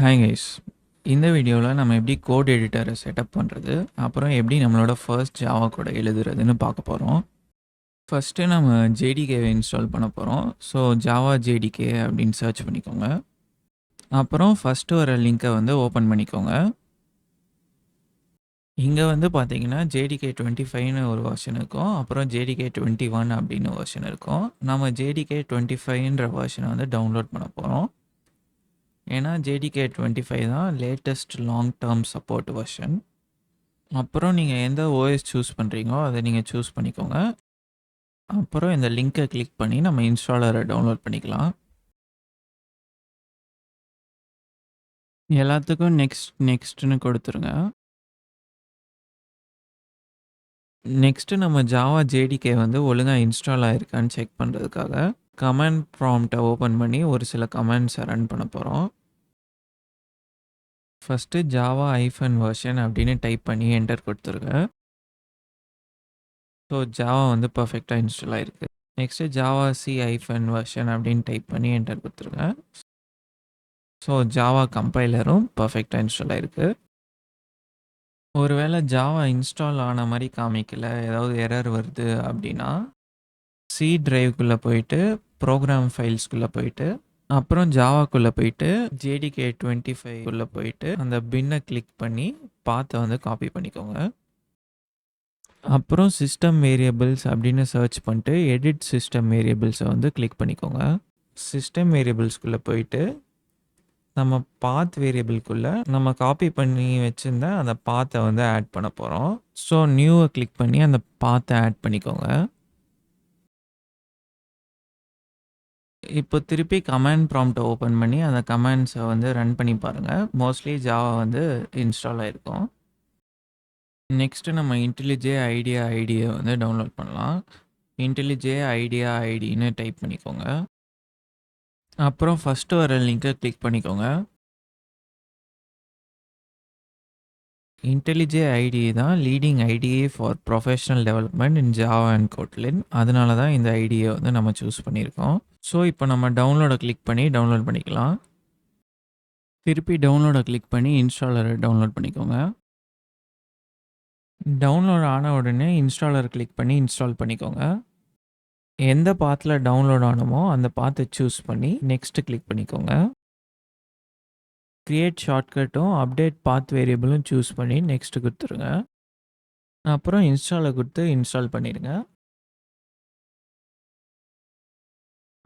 Hi guys. இந்த வீடியோவில் நம்ம எப்படி கோட் எடிட்டரை செட்டப் பண்ணுறது, அப்புறம் எப்படி நம்மளோட ஃபர்ஸ்ட் ஜாவா கோடை எழுதுறதுன்னு பார்க்க போகிறோம். ஃபஸ்ட்டு நம்ம ஜேடிகேவை இன்ஸ்டால் பண்ண போகிறோம். ஸோ ஜாவா ஜேடிகே அப்படின்னு சர்ச் பண்ணிக்கோங்க. அப்புறம் ஃபஸ்ட்டு வர லிங்க்கை ஓப்பன் பண்ணிக்கோங்க. இங்கே பார்த்தீங்கன்னா ஜேடிகே 25ன்னு ஒரு வெர்ஷன் இருக்கும், அப்புறம் ஜேடிகே 21 அப்படின்னு வெர்ஷன் இருக்கும். நம்ம ஜேடிகே 25ன்ற வெர்ஷனை டவுன்லோட் பண்ண போகிறோம். ஏன்னா ஜேடிகே 25 தான் latest long term support version. அப்புறம் நீங்கள் எந்த ஓஎஸ் சூஸ் பண்ணுறீங்களோ அதை நீங்கள் சூஸ் பண்ணிக்கோங்க. அப்புறம் இந்த லிங்க்கை கிளிக் பண்ணி நம்ம இன்ஸ்டாலரை டவுன்லோட் பண்ணிக்கலாம். எல்லாத்துக்கும் நெக்ஸ்ட்னு கொடுத்துருங்க. நெக்ஸ்ட்டு நம்ம ஜாவா ஜேடிகே ஒழுங்காக இன்ஸ்டால் ஆகிருக்கான்னு செக் பண்ணுறதுக்காக கமாண்ட் ப்ராம்ப்டை ஓப்பன் பண்ணி ஒரு சில கமாண்ட்ஸை ரன் பண்ண போகிறோம். ஃபஸ்ட்டு ஜாவா ஐஃபன் வெர்ஷன் அப்படின்னு டைப் பண்ணி என்டர் கொடுத்துருங்க. ஸோ ஜாவா பர்ஃபெக்டாக இன்ஸ்டால் ஆகிருக்கு. நெக்ஸ்ட்டு ஜாவா சி ஐஃபன் வெர்ஷன் அப்படின்னு டைப் பண்ணி என்டர் கொடுத்துருங்க. ஸோ ஜாவா கம்பைலரும் பர்ஃபெக்டாக இன்ஸ்டால் ஆகிருக்கு. ஒருவேளை ஜாவா இன்ஸ்டால் ஆன மாதிரி காமிக்கல, ஏதாவது எரர் வருது அப்படின்னா சி டிரைவ்குள்ளே போயிட்டு ப்ரோக்ராம் ஃபைல்ஸ்குள்ளே போயிட்டு அப்புறம் ஜாவாக்குள்ளே போயிட்டு ஜேடிகே 25குள்ளே போயிட்டு அந்த பின்னை கிளிக் பண்ணி பாத்தை காப்பி பண்ணிக்கோங்க. அப்புறம் சிஸ்டம் வேரியபிள்ஸ் அப்படின்னு சர்ச் பண்ணிட்டு எடிட் சிஸ்டம் வேரியபிள்ஸை கிளிக் பண்ணிக்கோங்க. சிஸ்டம் வேரியபிள்ஸ்குள்ளே போயிட்டு நம்ம பாத் வேரியபிள்குள்ளே நம்ம காப்பி பண்ணி வச்சுருந்த அந்த பாத்தை ஆட் பண்ண போகிறோம். ஸோ நியூவை கிளிக் பண்ணி அந்த பாத்தை ஆட் பண்ணிக்கோங்க. இப்போ திருப்பி கமாண்ட் ப்ராம்ப்டை ஓப்பன் பண்ணி அந்த கமாண்ட்ஸை ரன் பண்ணி பாருங்கள். மோஸ்ட்லி ஜாவா இன்ஸ்டால் ஆகிருக்கும். நெக்ஸ்ட்டு நம்ம இன்டெலிஜே ஐடியை டவுன்லோட் பண்ணலாம். இன்டெலிஜே ஐடின்னு டைப் பண்ணிக்கோங்க. அப்புறம் ஃபஸ்ட்டு வர லிங்கை கிளிக் பண்ணிக்கோங்க. இன்டெலிஜே ஐடிஏ தான் leading ITA for professional development in Java and Kotlin. அதனால தான் இந்த ஐடியை நம்ம சூஸ் பண்ணியிருக்கோம். ஸோ இப்போ நம்ம டவுன்லோடை கிளிக் பண்ணி டவுன்லோட் பண்ணிக்கலாம். திருப்பி டவுன்லோடை கிளிக் பண்ணி இன்ஸ்டாலரை டவுன்லோட் பண்ணிக்கோங்க. டவுன்லோட் ஆன உடனே இன்ஸ்டாலர் கிளிக் பண்ணி இன்ஸ்டால் பண்ணிக்கோங்க. எந்த பாத்தில் டவுன்லோட் ஆனமோ அந்த பாத்தை சூஸ் பண்ணி நெக்ஸ்ட்டு கிளிக் பண்ணிக்கோங்க. க்ரியேட் ஷார்ட்கட்டும் அப்டேட் பாத் வேரியபிளும் சூஸ் பண்ணி நெக்ஸ்ட்டு கொடுத்துருங்க. அப்புறம் இன்ஸ்டாலை கொடுத்து இன்ஸ்டால் பண்ணிடுங்க.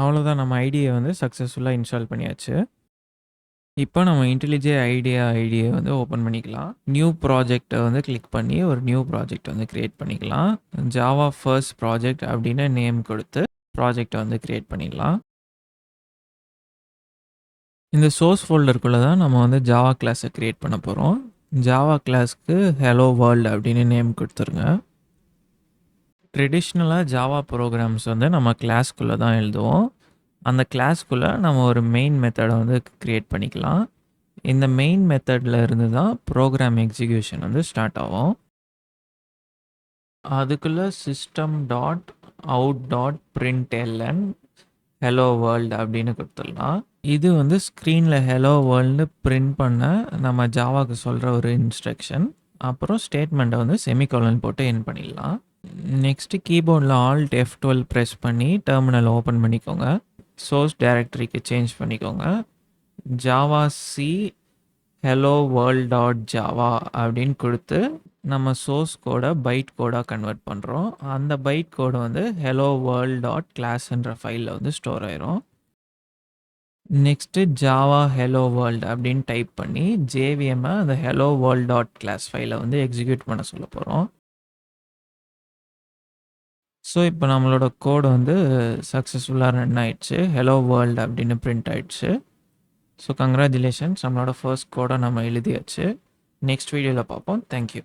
அவ்வளோதான், நம்ம ஐடியை சக்ஸஸ்ஃபுல்லாக இன்ஸ்டால் பண்ணியாச்சு. இப்போ நம்ம இன்டெலிஜே ஐடியை ஓப்பன் பண்ணிக்கலாம். நியூ ப்ராஜெக்டை கிளிக் பண்ணி ஒரு நியூ ப்ராஜெக்ட் க்ரியேட் பண்ணிக்கலாம். ஜாவா ஃபர்ஸ்ட் ப்ராஜெக்ட் அப்படின்னு நேம் கொடுத்து ப்ராஜெக்டை க்ரியேட் பண்ணிடலாம். இந்த சோர்ஸ் ஃபோல்டருக்குள்ளே தான் நம்ம ஜாவா கிளாஸை க்ரியேட் பண்ண போகிறோம். ஜாவா கிளாஸ்க்கு ஹலோ வேர்ல்டு அப்படின்னு நேம் கொடுத்துருங்க. ட்ரெடிஷ்னலாக ஜாவா ப்ரோக்ராம்ஸ் நம்ம கிளாஸ்க்குள்ளே தான் எழுதுவோம். அந்த கிளாஸ்க்குள்ளே நம்ம ஒரு மெயின் மெத்தடை க்ரியேட் பண்ணிக்கலாம். இந்த மெயின் மெத்தடில் இருந்து தான் ப்ரோக்ராம் எக்ஸிக்யூஷன் ஸ்டார்ட் ஆகும். அதுக்குள்ளே system dot out dot println hello world அப்படின்னு கொடுத்துடலாம். இது ஸ்க்ரீனில் ஹலோ வேர்ல்டு பிரிண்ட் பண்ண நம்ம ஜாவாக்கு சொல்கிற ஒரு இன்ஸ்ட்ரக்ஷன். அப்புறம் ஸ்டேட்மெண்ட்டை செமிகோலன் போட்டு என் பண்ணிடலாம். நெக்ஸ்ட்டு கீபோர்டில் ஆல்ட் F12 ப்ரெஸ் பண்ணி டெர்மினல் ஓப்பன் பண்ணிக்கோங்க. சோர்ஸ் டைரக்டரிக்கு சேஞ்ச் பண்ணிக்கோங்க. Java C hello world dot Java அப்படின்னு கொடுத்து நம்ம சோர்ஸ் கோடை பைட் கோடாக கன்வெர்ட் பண்ணுறோம். அந்த பைட் கோடு ஹலோ வேர்ல்ட் டாட் கிளாஸ்ன்ற ஃபைலில் ஸ்டோர் ஆயிரும். நெக்ஸ்ட்டு ஜாவா ஹலோ வேர்ல்டு அப்படின்னு டைப் பண்ணி ஜேவிஎம்மை அந்த ஹலோ வேர்ல்ட் டாட் கிளாஸ் ஃபைலை எக்ஸிக்யூட் பண்ண சொல்ல போகிறோம். ஸோ இப்போ நம்மளோட கோடு சக்ஸஸ்ஃபுல்லாக ரன் ஆயிடுச்சு. ஹலோ வேர்ல்டு அப்படின்னு பிரிண்ட் ஆயிடுச்சு. ஸோ கங்க்ராச்சுலேஷன்ஸ், நம்மளோட ஃபர்ஸ்ட் கோடை நம்ம எழுதியாச்சு. நெக்ஸ்ட் வீடியோவில் பார்ப்போம். தேங்க்யூ.